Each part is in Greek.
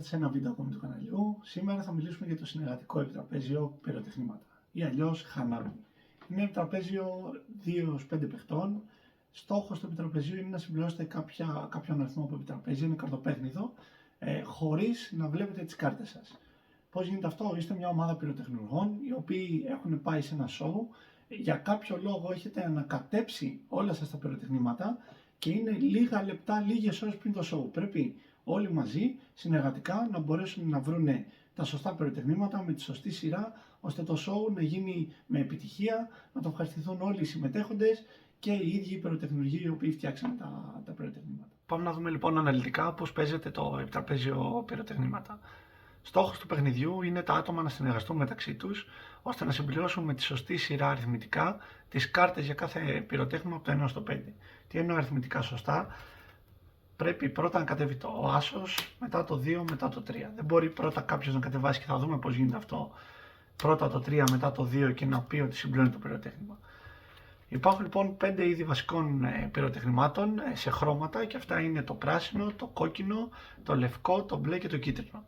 σε ένα βίντεο ακόμη του καναλιού. Σήμερα θα μιλήσουμε για το συνεργατικό επιτραπέζιο πυροτεχνήματα ή αλλιώς Hanabi. Είναι ένα επιτραπέζιο 2-5 παιχτών. Στόχος του επιτραπεζίου είναι να συμπληρώσετε κάποιον αριθμό από επιτραπέζια, είναι καρτοπέχνιδο, χωρίς να βλέπετε τις κάρτες σας. Πώς γίνεται αυτό? Είστε μια ομάδα πυροτεχνουργών οι οποίοι έχουν πάει σε ένα σοου. Για κάποιο λόγο έχετε ανακατέψει όλα σας τα πυροτεχνήματα και είναι λίγα λεπτά, λίγες ώρες πριν το σοου. Πρέπει όλοι μαζί, συνεργατικά, να μπορέσουν να βρουν τα σωστά πυροτεχνήματα με τη σωστή σειρά, ώστε το σοου να γίνει με επιτυχία, να το ευχαριστηθούν όλοι οι συμμετέχοντες και οι ίδιοι οι πυροτεχνουργοί οι οποίοι φτιάξαν τα πυροτεχνήματα. Πάμε να δούμε λοιπόν αναλυτικά πώς παίζεται το επιτραπέζιο πυροτεχνήματα. Στόχος του παιχνιδιού είναι τα άτομα να συνεργαστούν μεταξύ τους, ώστε να συμπληρώσουν με τη σωστή σειρά αριθμητικά τις κάρτες για κάθε πυροτέχνημα από το 1 έως το 5. Τι εννοώ αριθμητικά σωστά? Πρέπει πρώτα να κατέβει το άσος, μετά το 2, μετά το 3. Δεν μπορεί πρώτα κάποιος να κατεβάσει, και θα δούμε πώς γίνεται αυτό, πρώτα το 3, μετά το 2 και να πει ότι συμπληρώνει το πυροτέχνημα. Υπάρχουν λοιπόν 5 είδη βασικών πυροτεχνημάτων σε χρώματα, και αυτά είναι το πράσινο, το κόκκινο, το λευκό, το μπλε και το κίτρινο.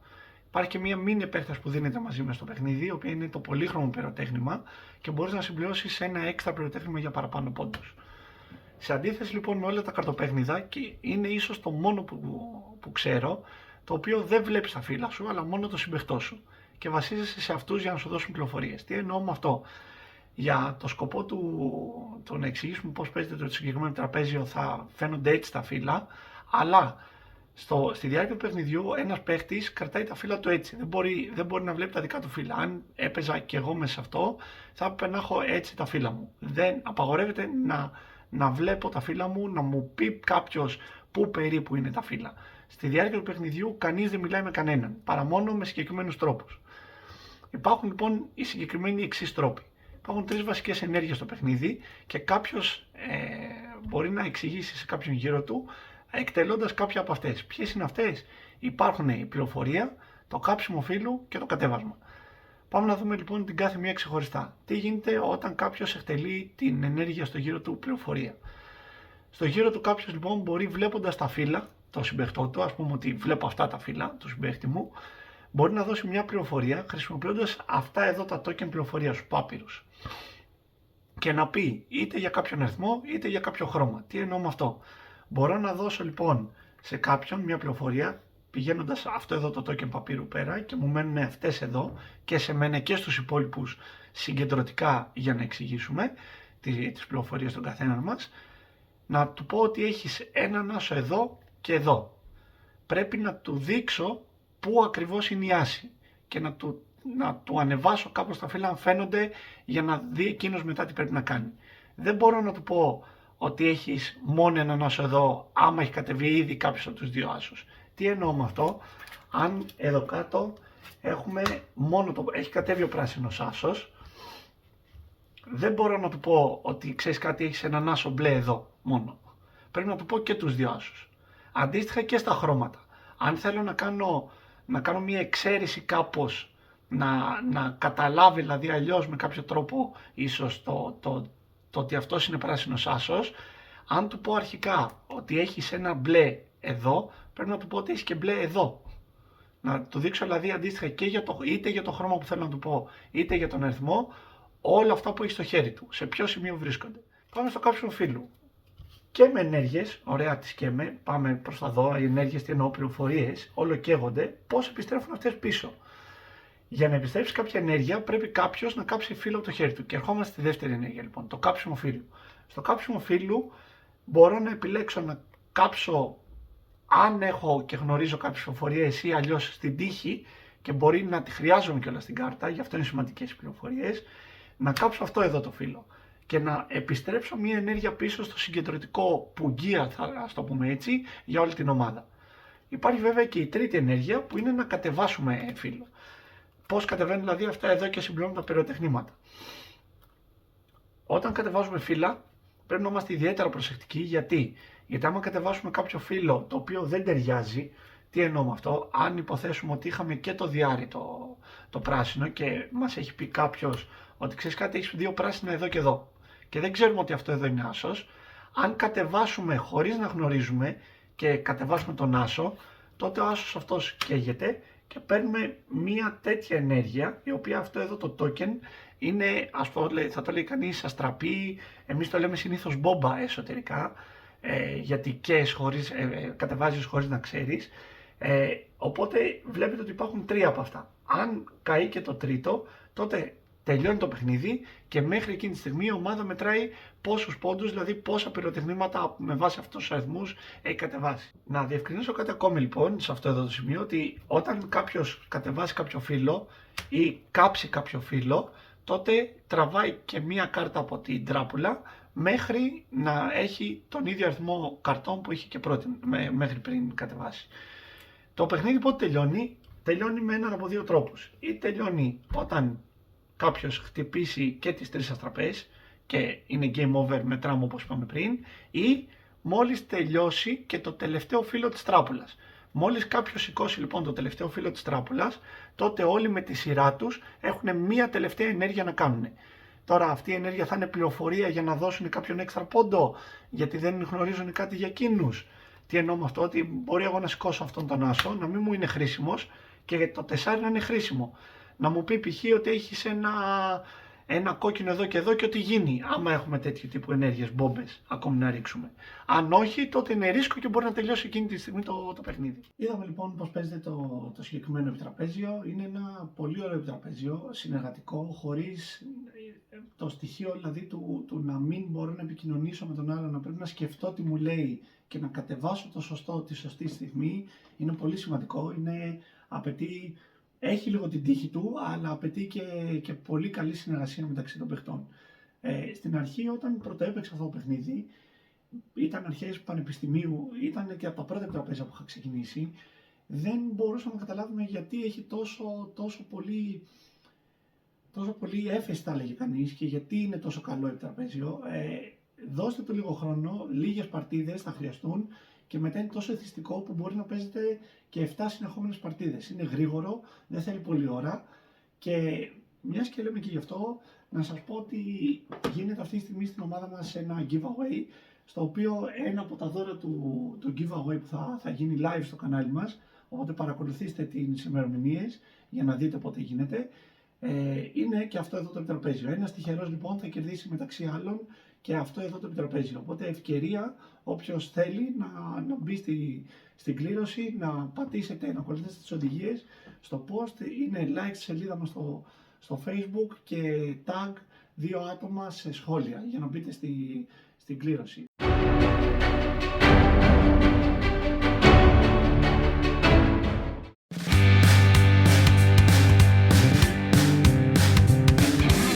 Υπάρχει και μία μίνι επέκταση που δίνεται μαζί με στο παιχνίδι, η οποία είναι το πολύχρωμο πυροτέχνημα και μπορείς να συμπληρώσεις ένα έξτρα πυροτέχνημα για παραπάνω πόντους. Σε αντίθεση λοιπόν με όλα τα καρτοπέχνιδα, και είναι ίσως το μόνο που ξέρω, το οποίο δεν βλέπεις τα φύλλα σου, αλλά μόνο το συμπαιχτό σου και βασίζεσαι σε αυτούς για να σου δώσουν πληροφορίες. Τι εννοώ με αυτό? Για το σκοπό του να εξηγήσουμε πώς παίζεται το συγκεκριμένο τραπέζιο θα φαίνονται έτσι τα φύλλα, αλλά στη διάρκεια του παιχνιδιού ένας παίχτης κρατάει τα φύλλα του έτσι. Δεν μπορεί να βλέπει τα δικά του φύλλα. Αν έπαιζα και εγώ μέσα σε αυτό, θα έπρεπε να έχω έτσι τα φύλλα μου. Δεν απαγορεύεται να βλέπω τα φύλλα μου, να μου πει κάποιος πού περίπου είναι τα φύλλα. Στη διάρκεια του παιχνιδιού κανείς δεν μιλάει με κανέναν, παρά μόνο με συγκεκριμένους τρόπους. Υπάρχουν λοιπόν οι συγκεκριμένοι εξής τρόποι. Υπάρχουν 3 βασικές ενέργειες στο παιχνίδι και κάποιος μπορεί να εξηγήσει σε κάποιον γύρω του εκτελώντας κάποια από αυτές. Ποιες είναι αυτές? Υπάρχουν η πληροφορία, το κάψιμο φύλου και το κατέβασμα. Πάμε να δούμε λοιπόν την κάθε μία ξεχωριστά. Τι γίνεται όταν κάποιος εκτελεί την ενέργεια στο γύρο του πληροφορία? Στο γύρο του κάποιος λοιπόν μπορεί, βλέποντας τα φύλλα, το συμπαιχτό του, ας πούμε ότι βλέπω αυτά τα φύλλα του συμπαίχτη μου, μπορεί να δώσει μια πληροφορία χρησιμοποιώντας αυτά εδώ τα token πληροφορίας, πάπυρους, και να πει είτε για κάποιον αριθμό είτε για κάποιο χρώμα. Τι εννοώ με αυτό? Μπορώ να δώσω λοιπόν σε κάποιον μια πληροφορία πηγαίνοντας αυτό εδώ το token παπύρου πέρα, και μου μένουν αυτές εδώ και σε μένα και στους υπόλοιπους συγκεντρωτικά, για να εξηγήσουμε τις πληροφορίες των καθέναν μας. Να του πω ότι έχεις έναν άσο εδώ και εδώ. Πρέπει να του δείξω πού ακριβώς είναι η άση και να του ανεβάσω κάπως τα φύλλα αν φαίνονται, για να δει εκείνος μετά τι πρέπει να κάνει. Δεν μπορώ να του πω ότι έχεις μόνο έναν άσο εδώ, άμα έχει κατεβεί ήδη κάποιος από τους 2 άσους. Τι εννοώ με αυτό? Αν εδώ κάτω έχουμε έχει κατέβει ο πράσινος άσος, δεν μπορώ να του πω ότι ξέρεις κάτι, έχεις έναν άσο μπλε εδώ μόνο. Πρέπει να του πω και τους 2 άσους. Αντίστοιχα και στα χρώματα. Αν θέλω να κάνω μια εξαίρεση κάπως, να καταλάβει δηλαδή αλλιώς με κάποιο τρόπο ίσως το ότι αυτός είναι πράσινος άσος, αν του πω αρχικά ότι έχεις ένα μπλε εδώ, πρέπει να του πω ότι έχεις και μπλε εδώ. Να του δείξω δηλαδή αντίστοιχα και είτε για το χρώμα που θέλω να του πω, είτε για τον αριθμό, όλα αυτά που έχει στο χέρι του, σε ποιο σημείο βρίσκονται. Πάμε στο κάψιμο φύλου. Και με ενέργειες, ωραία τις και με, πάμε προς τα δω, οι ενέργειες τι εννοώ, πληροφορίες, όλο καίγονται, πώς επιστρέφουν αυτές πίσω. Για να επιστρέψει κάποια ενέργεια πρέπει κάποιος να κάψει φύλλο από το χέρι του. Και ερχόμαστε στη δεύτερη ενέργεια λοιπόν, το κάψιμο φύλου. Στο κάψιμο φύλου μπορώ να επιλέξω να κάψω, αν έχω και γνωρίζω κάποιες πληροφορίες, ή αλλιώς στην τύχη, και μπορεί να τη χρειάζομαι κιόλας στην κάρτα, γι' αυτό είναι σημαντικές οι πληροφορίες, να κάψω αυτό εδώ το φύλλο και να επιστρέψω μια ενέργεια πίσω στο συγκεντρωτικό πουγγία, ας το πούμε έτσι, για όλη την ομάδα. Υπάρχει βέβαια και η τρίτη ενέργεια που είναι να κατεβάσουμε φύλλο. Πώς κατεβαίνουν δηλαδή αυτά εδώ και συμπληρώνουν τα πυροτεχνήματα? Όταν κατεβάζουμε φύλλα πρέπει να είμαστε ιδιαίτερα προσεκτικοί. Γιατί άμα κατεβάσουμε κάποιο φύλλο το οποίο δεν ταιριάζει, τι εννοώ με αυτό? Αν υποθέσουμε ότι είχαμε και το διάρρη το πράσινο και μας έχει πει κάποιος ότι ξέρεις κάτι, έχεις 2 πράσινα εδώ και εδώ, και δεν ξέρουμε ότι αυτό εδώ είναι άσος, αν κατεβάσουμε χωρίς να γνωρίζουμε και κατεβάσουμε τον άσο, τότε ο άσος αυτός καίγεται και παίρνουμε μια τέτοια ενέργεια, η οποία αυτό εδώ το token είναι, θα το λέει κανείς αστραπή, εμείς το λέμε συνήθως μπόμπα εσωτερικά, γιατί καίς κατεβάζεις χωρίς να ξέρεις. Οπότε βλέπετε ότι υπάρχουν 3 από αυτά. Αν καεί και το τρίτο, τότε τελειώνει το παιχνίδι και μέχρι εκείνη τη στιγμή η ομάδα μετράει πόσους πόντους, δηλαδή πόσα πυροτεχνήματα με βάση αυτούς τους αριθμούς έχει κατεβάσει. Να διευκρινίσω κάτι ακόμη λοιπόν σε αυτό εδώ το σημείο, ότι όταν κάποιος κατεβάσει κάποιο φύλλο ή κάψει κάποιο φύλλο, τότε τραβάει και μία κάρτα από την τράπουλα μέχρι να έχει τον ίδιο αριθμό καρτών που είχε και μέχρι πριν κατεβάσει. Το παιχνίδι πότε τελειώνει? Τελειώνει με έναν από 2 τρόπους. Ή τελειώνει όταν κάποιος χτυπήσει και τις 3 αστραπές και είναι game over, μετράμε όπως είπαμε πριν, ή μόλις τελειώσει και το τελευταίο φύλλο της τράπουλας. Μόλις κάποιος σηκώσει λοιπόν το τελευταίο φύλλο της τράπουλας, τότε όλοι με τη σειρά τους έχουν μία τελευταία ενέργεια να κάνουν. Τώρα αυτή η ενέργεια θα είναι πληροφορία για να δώσουν κάποιον έξτρα πόντο, γιατί δεν γνωρίζουν κάτι για εκείνους. Τι εννοώ με αυτό? Ότι μπορεί εγώ να σηκώσω αυτόν τον άσο, να μην μου είναι χρήσιμος και το 4 να είναι χρήσιμο. Να μου πει π.χ. ότι έχεις ένα κόκκινο εδώ και εδώ και ό,τι γίνει, άμα έχουμε τέτοιου τύπου ενέργειες, μπόμπες, ακόμη να ρίξουμε. Αν όχι, τότε είναι ρίσκο και μπορεί να τελειώσει εκείνη τη στιγμή το παιχνίδι. Είδαμε λοιπόν πώς παίζεται το συγκεκριμένο επιτραπέζιο. Είναι ένα πολύ ωραίο επιτραπέζιο, συνεργατικό, χωρίς το στοιχείο δηλαδή του να μην μπορώ να επικοινωνήσω με τον άλλο, να πρέπει να σκεφτώ τι μου λέει και να κατεβάσω τη σωστή στιγμή. Είναι πολύ σημαντικό, έχει λίγο την τύχη του, αλλά απαιτεί και πολύ καλή συνεργασία μεταξύ των παιχτών. Στην αρχή, όταν πρωτοέπαιξα αυτό το παιχνίδι, ήταν αρχές πανεπιστημίου, ήταν και από τα πρώτα επιτραπέζια που είχα ξεκινήσει, δεν μπορούσαμε να καταλάβουμε γιατί έχει τόσο πολύ έφεση, θα έλεγε κανείς, και γιατί είναι τόσο καλό επιτραπέζιο. Δώστε του λίγο χρόνο, λίγες παρτίδες θα χρειαστούν και μετά είναι τόσο εθιστικό που μπορεί να παίζετε και 7 συνεχόμενες παρτίδες. Είναι γρήγορο, δεν θέλει πολλή ώρα και μιας και λέμε και γι' αυτό, να σας πω ότι γίνεται αυτή τη στιγμή στην ομάδα μας ένα giveaway, στο οποίο ένα από τα δώρα του giveaway που θα γίνει live στο κανάλι μας, οπότε παρακολουθήστε τις ημερομηνίες για να δείτε πότε γίνεται, είναι και αυτό εδώ το επιτραπέζιο. Ένας τυχερός λοιπόν θα κερδίσει μεταξύ άλλων και αυτό εδώ το επιτραπέζιο. Οπότε ευκαιρία όποιος θέλει να μπει στην κλήρωση, να πατήσετε, να ακολουθήσετε τις οδηγίες στο post, είναι like στη σελίδα μας στο Facebook και tag 2 άτομα σε σχόλια για να μπείτε στην κλήρωση.